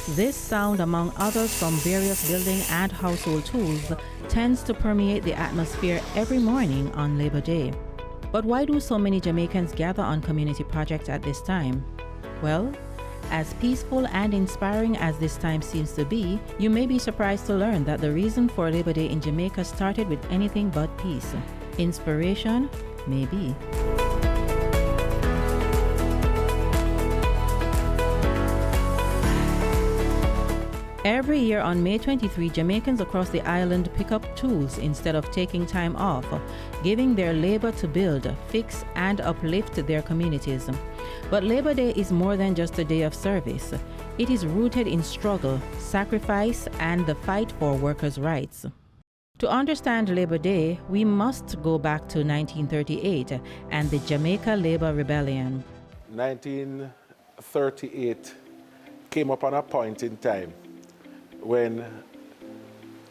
This sound, among others from various building and household tools, tends to permeate the atmosphere every morning on Labor Day. But why do so many Jamaicans gather on community projects at this time? Well, as peaceful and inspiring as this time seems to be, you may be surprised to learn that the reason for Labor Day in Jamaica started with anything but peace. Inspiration? Maybe. Every year on May 23, Jamaicans across the island pick up tools instead of taking time off, giving their labor to build, fix, and uplift their communities. But Labor Day is more than just a day of service. It is rooted in struggle, sacrifice, and the fight for workers' rights. To understand Labor Day, we must go back to 1938 and the Jamaica Labor Rebellion. 1938 came upon a point in time when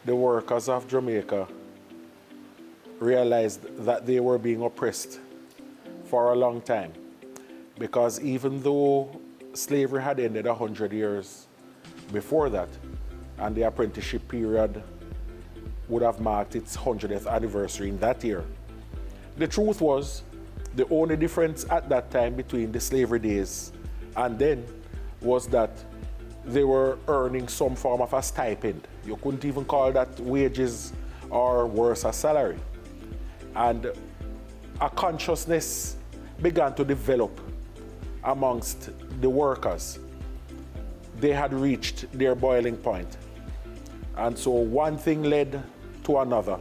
the workers of Jamaica realized that they were being oppressed for a long time. Because even though slavery had ended 100 years before that, and the apprenticeship period would have marked its 100th anniversary in that year, the truth was the only difference at that time between the slavery days and then was that they were earning some form of a stipend. You couldn't even call that wages or worse, a salary. And a consciousness began to develop amongst the workers. They had reached their boiling point. And so one thing led to another.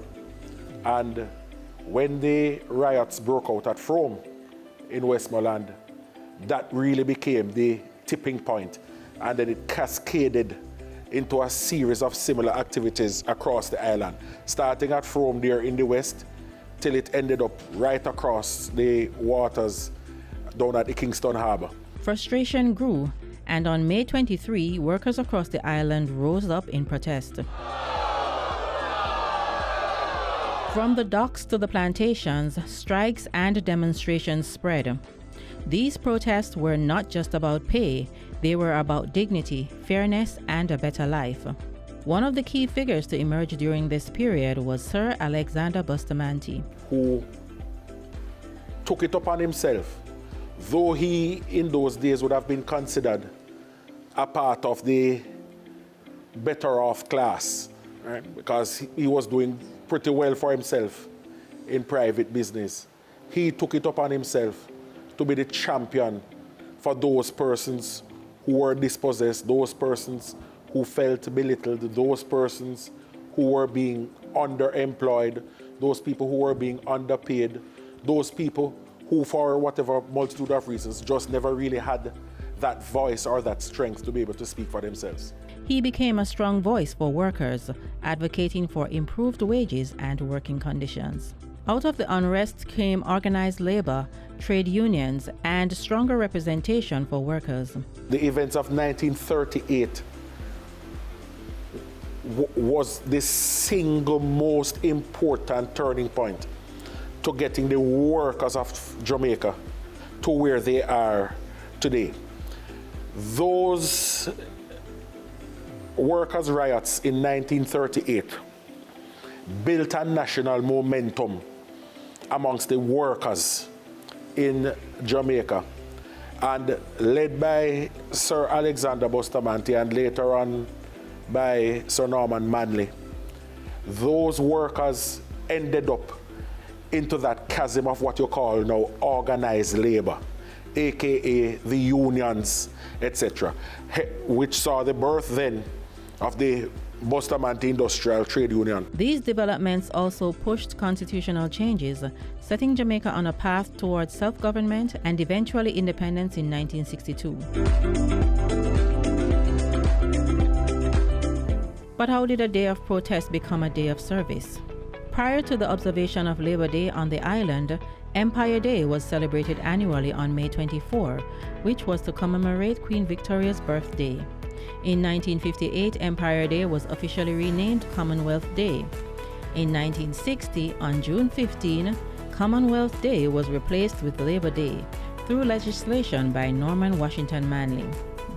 And when the riots broke out at Frome in Westmoreland, that really became the tipping point. And then it cascaded into a series of similar activities across the island, starting at Frome there in the west, till it ended up right across the waters down at the Kingston Harbour. Frustration grew, and on May 23, workers across the island rose up in protest. From the docks to the plantations, strikes and demonstrations spread. These protests were not just about pay, they were about dignity, fairness, and a better life. One of the key figures to emerge during this period was Sir Alexander Bustamante, who took it upon himself, though he in those days would have been considered a part of the better off class, right? Because he was doing pretty well for himself in private business. He took it upon himself to be the champion for those persons who were dispossessed, those persons who felt belittled, those persons who were being underemployed, those people who were being underpaid, those people who, for whatever multitude of reasons, just never really had that voice or that strength to be able to speak for themselves. He became a strong voice for workers, advocating for improved wages and working conditions. Out of the unrest came organized labor, trade unions, and stronger representation for workers. The events of 1938 was the single most important turning point to getting the workers of Jamaica to where they are today. Those workers' riots in 1938 built a national momentum amongst the workers in Jamaica, and led by Sir Alexander Bustamante and later on by Sir Norman Manley, those workers ended up into that chasm of what you call now organized labor, aka the unions, etc., which saw the birth then of the Bustamante Industrial Trade Union. These developments also pushed constitutional changes, setting Jamaica on a path towards self-government and eventually independence in 1962. But how did a day of protest become a day of service? Prior to the observation of Labor Day on the island, Empire Day was celebrated annually on May 24, which was to commemorate Queen Victoria's birthday. In 1958, Empire Day was officially renamed Commonwealth Day. In 1960, on June 15, Commonwealth Day was replaced with Labor Day through legislation by Norman Washington Manley.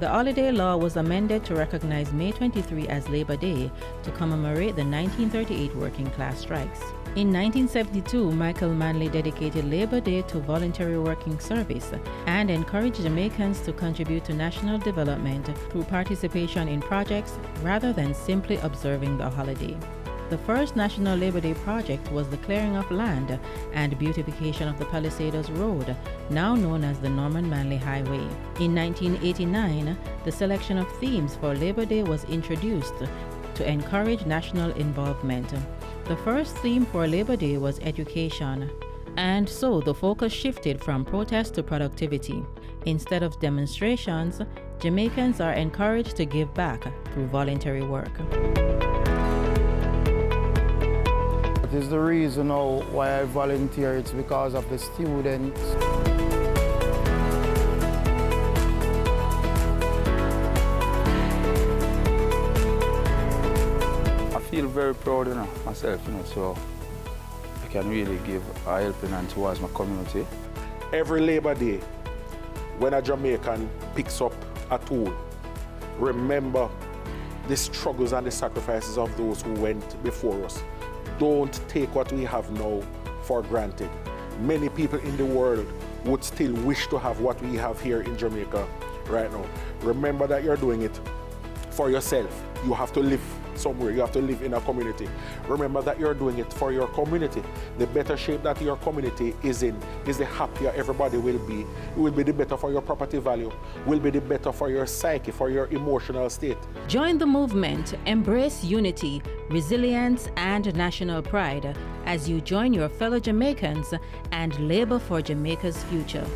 The holiday law was amended to recognize May 23 as Labor Day to commemorate the 1938 working class strikes. In 1972, Michael Manley dedicated Labor Day to voluntary working service and encouraged Jamaicans to contribute to national development through participation in projects rather than simply observing the holiday. The first National Labor Day project was the clearing of land and beautification of the Palisados Road, now known as the Norman Manley Highway. In 1989, the selection of themes for Labor Day was introduced to encourage national involvement. The first theme for Labor Day was education, and so the focus shifted from protest to productivity. Instead of demonstrations, Jamaicans are encouraged to give back through voluntary work. That is the reason now why I volunteer. It's because of the students. I feel very proud myself, so I can really give a helping hand towards my community. Every Labor Day, when a Jamaican picks up a tool, remember the struggles and the sacrifices of those who went before us. Don't take what we have now for granted. Many people in the world would still wish to have what we have here in Jamaica right now. Remember that you're doing it for yourself. You have to live somewhere. You have to live in a community. Remember that you're doing it for your community. The better shape that your community is in is the happier everybody will be. It will be the better for your property value, will be the better for your psyche, for your emotional state. Join the movement, embrace unity, resilience, and national pride as you join your fellow Jamaicans and labor for Jamaica's future.